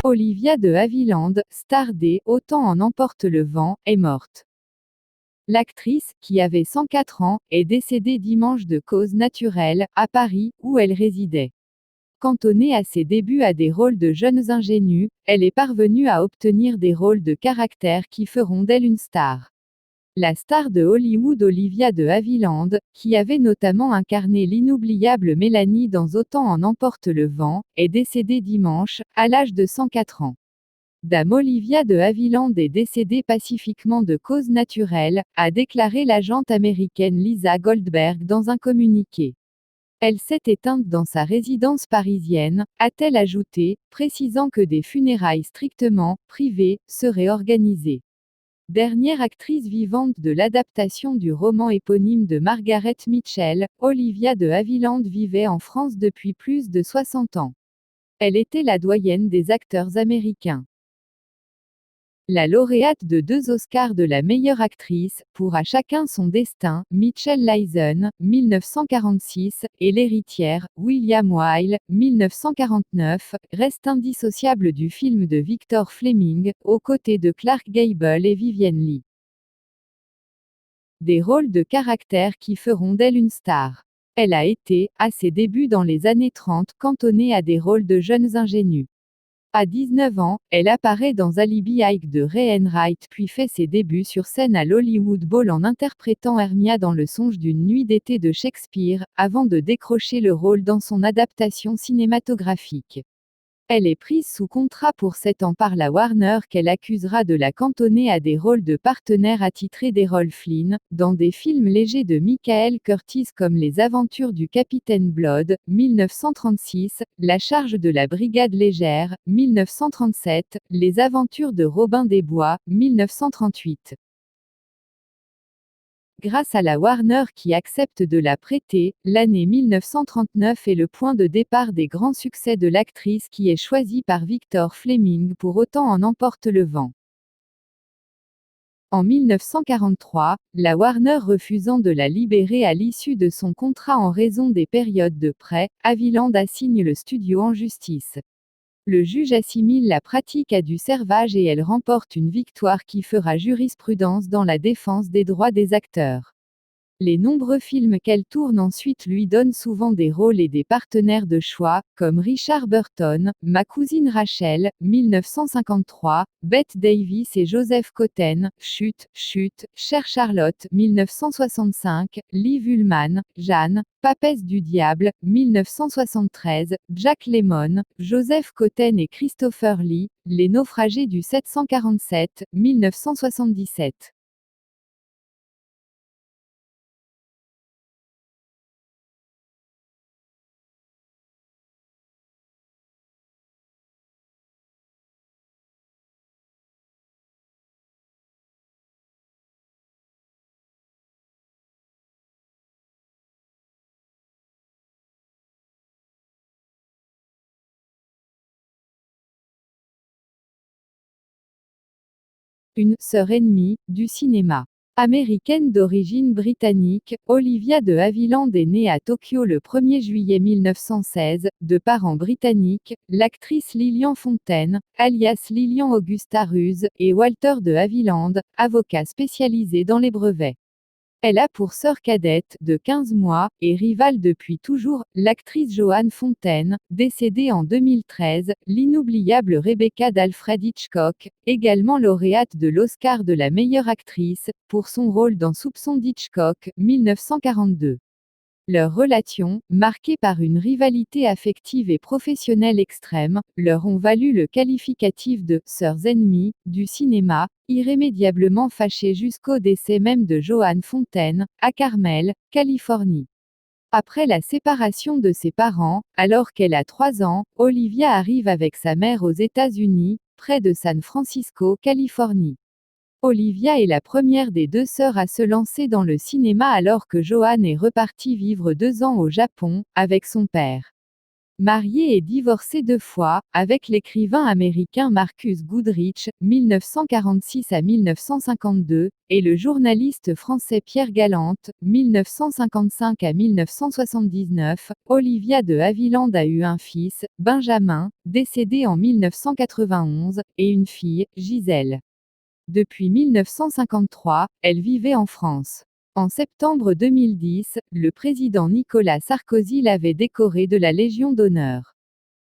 Olivia de Havilland, star des Autant en emporte le vent, est morte. L'actrice, qui avait 104 ans, est décédée dimanche de cause naturelle, à Paris, où elle résidait. Cantonnée à ses débuts à des rôles de jeunes ingénues, elle est parvenue à obtenir des rôles de caractère qui feront d'elle une star. La star de Hollywood Olivia de Havilland, qui avait notamment incarné l'inoubliable Mélanie dans Autant en emporte le vent, est décédée dimanche, à l'âge de 104 ans. Dame Olivia de Havilland est décédée pacifiquement de cause naturelle, a déclaré l'agente américaine Lisa Goldberg dans un communiqué. Elle s'est éteinte dans sa résidence parisienne, a-t-elle ajouté, précisant que des funérailles strictement privées seraient organisées. Dernière actrice vivante de l'adaptation du roman éponyme de Margaret Mitchell, Olivia de Havilland vivait en France depuis plus de 60 ans. Elle était la doyenne des acteurs américains. La lauréate de 2 Oscars de la meilleure actrice, pour À chacun son destin, Mitchell Leisen, 1946, et l'héritière, William Weil, 1949, restent indissociables du film de Victor Fleming, aux côtés de Clark Gable et Vivien Leigh. Des rôles de caractère qui feront d'elle une star. Elle a été, à ses débuts dans les années 30, cantonnée à des rôles de jeunes ingénues. À 19 ans, elle apparaît dans Alibi Ike de Ray Enright puis fait ses débuts sur scène à l'Hollywood Bowl en interprétant Hermia dans Le songe d'une nuit d'été de Shakespeare, avant de décrocher le rôle dans son adaptation cinématographique. Elle est prise sous contrat pour 7 ans par la Warner qu'elle accusera de la cantonner à des rôles de partenaire attitré d'Errol Flynn, dans des films légers de Michael Curtiz comme Les aventures du Capitaine Blood, 1936, La charge de la brigade légère, 1937, Les aventures de Robin des Bois, 1938. Grâce à la Warner qui accepte de la prêter, l'année 1939 est le point de départ des grands succès de l'actrice qui est choisie par Victor Fleming pour Autant en emporte le vent. En 1943, la Warner refusant de la libérer à l'issue de son contrat en raison des périodes de prêt, Havilland assigne le studio en justice. Le juge assimile la pratique à du servage et elle remporte une victoire qui fera jurisprudence dans la défense des droits des acteurs. Les nombreux films qu'elle tourne ensuite lui donnent souvent des rôles et des partenaires de choix, comme Richard Burton, Ma cousine Rachel, 1953, Bette Davis et Joseph Cotten, Chut, Chut, Chère Charlotte, 1965, Liv Ullmann, Jeanne, Papesse du diable, 1973, Jack Lemmon, Joseph Cotten et Christopher Lee, Les naufragés du 747, 1977. Une sœur ennemie du cinéma. Américaine d'origine britannique, Olivia de Havilland est née à Tokyo le 1er juillet 1916, de parents britanniques, l'actrice Lillian Fontaine, alias Lillian Augusta Ruse, et Walter de Havilland, avocat spécialisé dans les brevets. Elle a pour sœur cadette, de 15 mois, et rivale depuis toujours, l'actrice Joan Fontaine, décédée en 2013, l'inoubliable Rebecca d'Alfred Hitchcock, également lauréate de l'Oscar de la meilleure actrice, pour son rôle dans Soupçon d'Hitchcock, 1942. Leur relation, marquée par une rivalité affective et professionnelle extrême, leur ont valu le qualificatif de sœurs ennemies du cinéma, irrémédiablement fâchées jusqu'au décès même de Joan Fontaine, à Carmel, Californie. Après la séparation de ses parents, alors qu'elle a 3 ans, Olivia arrive avec sa mère aux États-Unis, près de San Francisco, Californie. Olivia est la première des 2 sœurs à se lancer dans le cinéma alors que Joan est repartie vivre 2 ans au Japon, avec son père. Mariée et divorcée 2 fois, avec l'écrivain américain Marcus Goodrich, 1946 à 1952, et le journaliste français Pierre Galante, 1955 à 1979, Olivia de Havilland a eu un fils, Benjamin, décédé en 1991, et une fille, Gisèle. Depuis 1953, elle vivait en France. En septembre 2010, le président Nicolas Sarkozy l'avait décorée de la Légion d'honneur.